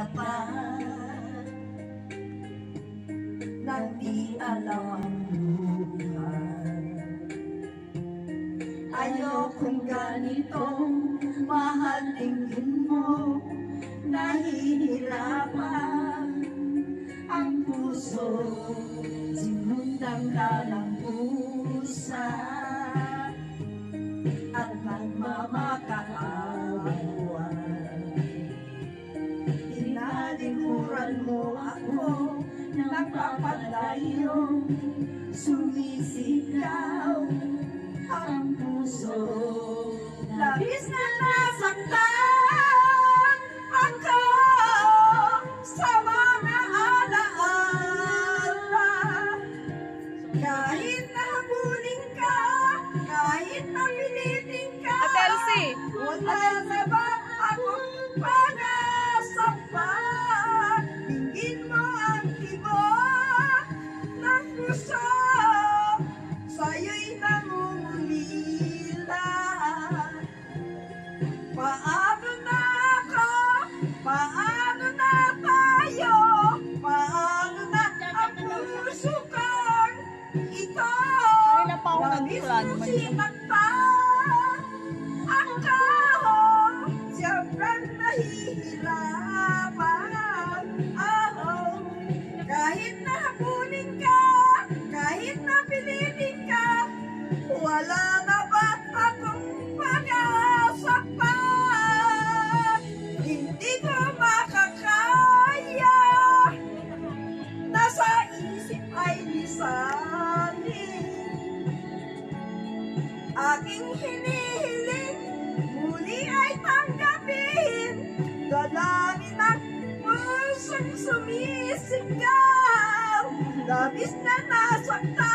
dapat nang di alam ang buhay. Ayokong ganitong mahal tingin mo, nahihirapan ang puso, sinundan ka ng pusa at nagmamakaawan. Tinalikuran mo ako, nagpapalayong sumisigaw ang puso. Labis na nasaktan ako sa mga alaala. Kahit nahabulin ka, kahit napilitin ka, Ate Elsie! wala na ba akong pag-asa pa? Tingin mo ang tibok ng puso, sa'yo'y nangungulila. Paano na ako? Paano na tayo? Paano na ang puso kong ito? Kanina pa ako Labis nag-plan. mong sinaktan ako, siyempre nahihirapan ako. Kahit nahabulin ka, kahit napilitin ka, wala na ba akong pag-asa pa? Hindi ko makakaya, nasa isip ay lisanin. Aking hinihiling, muli ay tanggapin, dalangin ang pusong sumisigaw, labis na nasaktan